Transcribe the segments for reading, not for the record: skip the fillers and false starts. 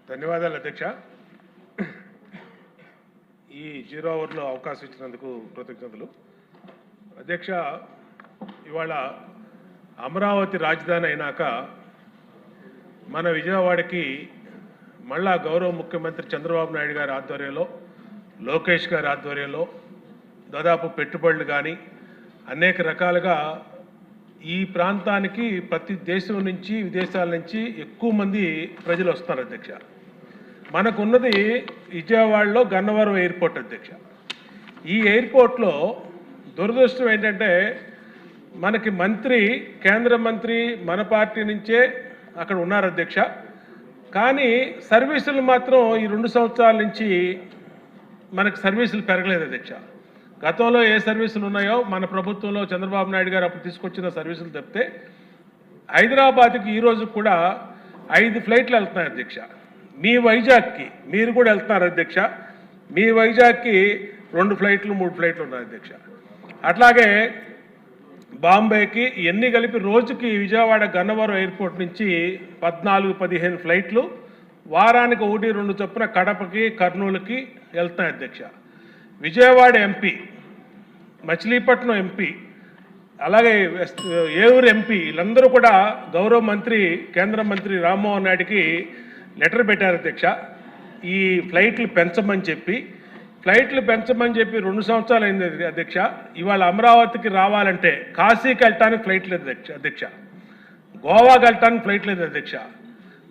ధన్యవాదాలు అధ్యక్ష. ఈ 0 అవర్లో అవకాశం ఇచ్చినందుకు కృతజ్ఞతలు. అధ్యక్ష, ఇవాళ అమరావతి రాజధాని అయినాక మన విజయవాడకి మళ్ళా గౌరవ ముఖ్యమంత్రి చంద్రబాబు నాయుడు గారి ఆధ్వర్యంలో, లోకేష్ గారి ఆధ్వర్యంలో దాదాపు పెట్టుబడులు కానీ అనేక రకాలుగా ఈ ప్రాంతానికి ప్రతి దేశం నుంచి విదేశాల నుంచి ఎక్కువ మంది ప్రజలు వస్తున్నారు అధ్యక్ష. మనకున్నది విజయవాడలో గన్నవరం ఎయిర్పోర్ట్ అధ్యక్ష. ఈ ఎయిర్పోర్ట్లో దురదృష్టం ఏంటంటే మనకి మంత్రి, కేంద్ర మంత్రి మన పార్టీ నుంచే అక్కడ ఉన్నారు అధ్యక్ష. కానీ సర్వీసులు మాత్రం ఈ 2 సంవత్సరాల నుంచి మనకి సర్వీసులు పెరగలేదు అధ్యక్ష. గతంలో ఏ సర్వీసులు ఉన్నాయో మన ప్రభుత్వంలో చంద్రబాబు నాయుడు గారు అప్పుడు తీసుకొచ్చిన సర్వీసులు తప్పితే హైదరాబాద్కి ఈరోజు కూడా 5 ఫ్లైట్లు వెళ్తున్నాయి అధ్యక్ష. మీ వైజాగ్కి మీరు కూడా వెళ్తున్నారు అధ్యక్ష. మీ వైజాగ్కి 2 ఫ్లైట్లు 3 ఫ్లైట్లు ఉన్నాయి అధ్యక్ష. అట్లాగే బాంబేకి ఇవన్నీ కలిపి రోజుకి విజయవాడ గన్నవరం ఎయిర్పోర్ట్ నుంచి 14-15 ఫ్లైట్లు, వారానికి 1-2 చొప్పున కడపకి, కర్నూలుకి వెళ్తున్నాయి అధ్యక్ష. విజయవాడ ఎంపీ, మచిలీపట్నం ఎంపీ, అలాగే ఏలూరు ఎంపీ వీళ్ళందరూ కూడా గౌరవ మంత్రి, కేంద్ర మంత్రి రామ్మోహన్ నాయుడికి లెటర్ పెట్టారు అధ్యక్ష. ఈ ఫ్లైట్లు పెంచమని చెప్పి 2 సంవత్సరాలు అయింది అధ్యక్ష. ఇవాళ అమరావతికి రావాలంటే కాశీకి వెళ్ళటానికి ఫ్లైట్ లేదు అధ్యక్ష, గోవాకి వెళ్ళటానికి ఫ్లైట్ లేదు అధ్యక్ష,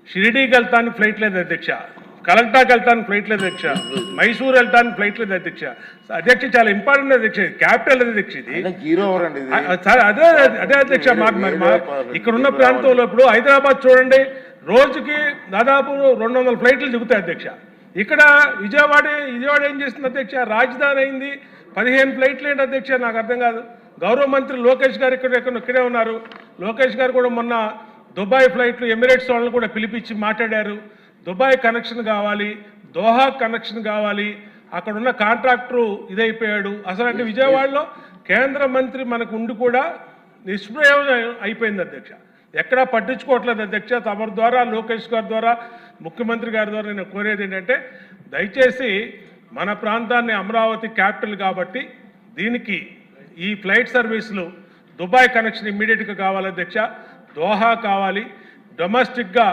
షిరిడీకి వెళ్ళటానికి ఫ్లైట్ లేదు అధ్యక్ష, కలకటాకి వెళ్ళటానికి ఫ్లైట్ లేదు అధ్యక్ష, మైసూరు వెళ్ళటానికి ఫ్లైట్ లేదు అధ్యక్ష. అధ్యక్ష చాలా ఇంపార్టెంట్ అధ్యక్ష, క్యాపిటల్ అధ్యక్ష ఇది. అదే అదే అధ్యక్ష. ఇక్కడ ఉన్న ప్రాంతంలో ఇప్పుడు హైదరాబాద్ చూడండి, రోజుకి దాదాపు 200 ఫ్లైట్లు దిగుతాయి అధ్యక్ష. ఇక్కడ విజయవాడ ఏం చేస్తుంది అధ్యక్ష? రాజధాని అయింది, 15 ఫ్లైట్లు ఏంటి అధ్యక్ష? నాకు అర్థం కాదు. గౌరవ మంత్రి లోకేష్ గారు ఇక్కడే ఉన్నారు. లోకేష్ గారు కూడా మొన్న దుబాయ్ ఫ్లైట్లు, ఎమిరేట్స్ వాళ్ళని కూడా పిలిపించి మాట్లాడారు. దుబాయ్ కనెక్షన్ కావాలి, దోహా కనెక్షన్ కావాలి. అక్కడ ఉన్న కాంట్రాక్టరు ఇదైపోయాడు. అసలు అంటే విజయవాడలో కేంద్ర మంత్రి మనకు ఉండి కూడా నిష్ప్రయోజనం అయిపోయింది అధ్యక్ష. ఎక్కడా పట్టించుకోవట్లేదు అధ్యక్ష. తమ ద్వారా, లోకేష్ గారి ద్వారా, ముఖ్యమంత్రి గారి ద్వారా నేను కోరేది ఏంటంటే దయచేసి మన ప్రాంతాన్ని, అమరావతి క్యాపిటల్ కాబట్టి దీనికి ఈ ఫ్లైట్ సర్వీసులు, దుబాయ్ కనెక్షన్ ఇమ్మీడియట్గా కావాలి అధ్యక్ష. దోహా కావాలి. డొమెస్టిక్గా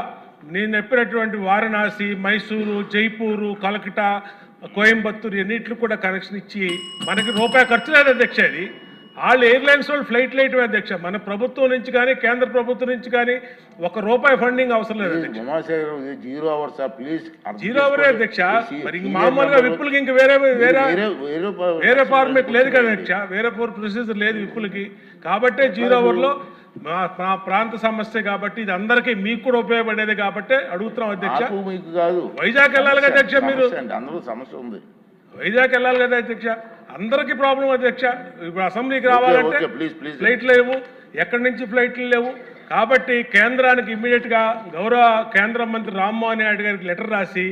నేను చెప్పినటువంటి వారణాసి, మైసూరు, జైపూరు, కలకటా, కోయంబత్తూరు ఎన్నిట్లు కూడా కనెక్షన్ ఇచ్చి మనకి రూపాయి ఖర్చు లేదు అధ్యక్ష. ఇది వాళ్ళు ఎయిర్లైన్స్ వాళ్ళు ఫ్లైట్ వేయటమే అధ్యక్ష. మన ప్రభుత్వం నుంచి కానీ, కేంద్ర ప్రభుత్వం నుంచి కానీ ₹1 ఫండింగ్ అవసరం లేదు అధ్యక్ష. 0 అవరే అధ్యక్ష. మరి మామూలుగా విప్పులకి ఇంక వేరే ఫార్మేట్ లేదు కదా అధ్యక్ష, వేరే ప్రొసీజర్ లేదు విప్పులకి. కాబట్టే 0 అవర్లో మా ప్రాంత సమస్య కాబట్టి ఇది అందరికీ, మీకు కూడా ఉపయోగపడేది కాబట్టి అడుగుతున్నాం అధ్యక్ష. వైజాగ్ వెళ్ళాలి కదా అధ్యక్ష, మీరు సమస్య ఉంది, వైజాగ్ వెళ్ళాలి కదా అధ్యక్ష. అందరికీ ప్రాబ్లం అధ్యక్ష. ఇప్పుడు అసెంబ్లీకి రావాలంటే ఫ్లైట్లు లేవు, ఎక్కడి నుంచి ఫ్లైట్లు లేవు. కాబట్టి కేంద్రానికి ఇమ్మీడియట్గా గౌరవ కేంద్ర మంత్రి రామ్మోహన్ నాయుడు గారికి లెటర్ రాసి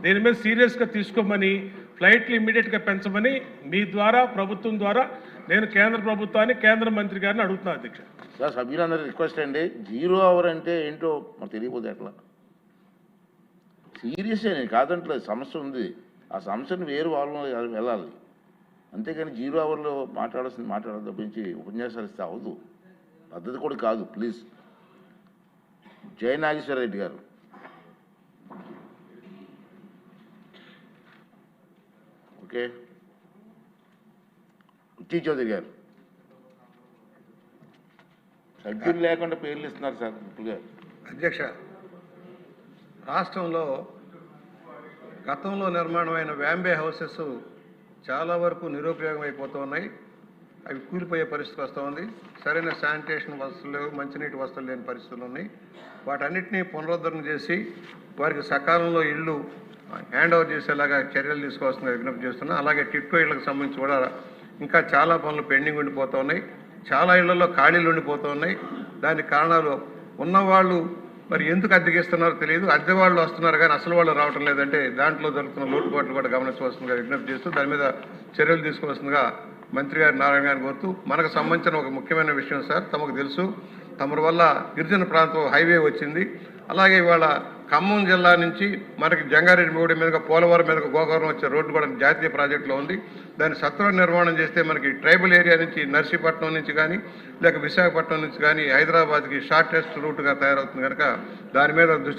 దీని మీద సీరియస్గా తీసుకోమని, ఫ్లైట్లు ఇమ్మీడియట్గా పెంచమని మీ ద్వారా, ప్రభుత్వం ద్వారా నేను కేంద్ర ప్రభుత్వాన్ని, కేంద్ర మంత్రి గారిని అడుగుతున్నాను అధ్యక్ష. సార్, సభ్యులందరూ రిక్వెస్ట్ అండి, 0 అవర్ అంటే ఏంటో మాకు తెలియకపోతే ఎట్లా? సీరియస్గా నేను కాదంటలేదు, సమస్య ఉంది. ఆ సమస్యను వేరు వాళ్ళు వెళ్ళాలి. అంతేకాని 0 అవర్లో మాట్లాడడం తప్పించి ఉపన్యాసాలు ఇస్తే అవ్వదు, పద్ధతి కూడా కాదు. ప్లీజ్. జయ నాగేశ్వర రెడ్డి గారు. ఓకే. ఉచ్చి చౌదరి గారు. సభ్యులు లేకుండా పేర్లు ఇస్తున్నారు సార్ ఇప్పుడు గారు. అధ్యక్ష, రాష్ట్రంలో గతంలో నిర్మాణమైన వ్యాంబే హౌసెస్ చాలా వరకు నిరుపయోగం అయిపోతూ ఉన్నాయి. అవి కూలిపోయే పరిస్థితి వస్తూ ఉంది. సరైన శానిటేషన్ వసతులు లేవు, మంచినీటి వసతులు లేని పరిస్థితులు ఉన్నాయి. వాటన్నిటినీ పునరుద్ధరణ చేసి వారికి సకాలంలో ఇళ్ళు హ్యాండ్ ఓవర్ చేసేలాగా చర్యలు తీసుకోవాల్సిందిగా విజ్ఞప్తి చేస్తున్నాం. అలాగే టిట్కో ఇళ్లకు సంబంధించి కూడా ఇంకా చాలా పనులు పెండింగ్ ఉండిపోతూ ఉన్నాయి. చాలా ఇళ్లలో ఖాళీలు ఉండిపోతూ ఉన్నాయి. దానికి కారణాలు ఉన్నవాళ్ళు మరి ఎందుకు అద్దెకిస్తున్నారో తెలియదు, అద్దె వాళ్ళు వస్తున్నారు కానీ అసలు వాళ్ళు రావటం లేదంటే దాంట్లో జరుగుతున్న లోటుపాట్లు కూడా గమనించవలసిందిగా విజ్ఞప్తి చేస్తూ దాని మీద చర్యలు తీసుకోవాల్సిందిగా మంత్రి గారి నారాయణ గారిని కోరుతూ, మనకు సంబంధించిన ఒక ముఖ్యమైన విషయం సార్, తమకు తెలుసు, తమరి వల్ల గిరిజన ప్రాంతం హైవే వచ్చింది. అలాగే ఇవాళ ఖమ్మం జిల్లా నుంచి మనకి జంగారెడ్డిగూడెం మీదుగా పోలవరం మీదుగా గోకవరం వచ్చే రోడ్డు కూడా జాతీయ ప్రాజెక్టులో ఉంది. దాన్ని సత్వర నిర్మాణం చేస్తే మనకి ట్రైబల్ ఏరియా నుంచి నర్సీపట్నం నుంచి కానీ లేక విశాఖపట్నం నుంచి కానీ హైదరాబాద్కి షార్టెస్ట్ రూట్గా తయారవుతుంది కనుక దాని మీద దృష్టి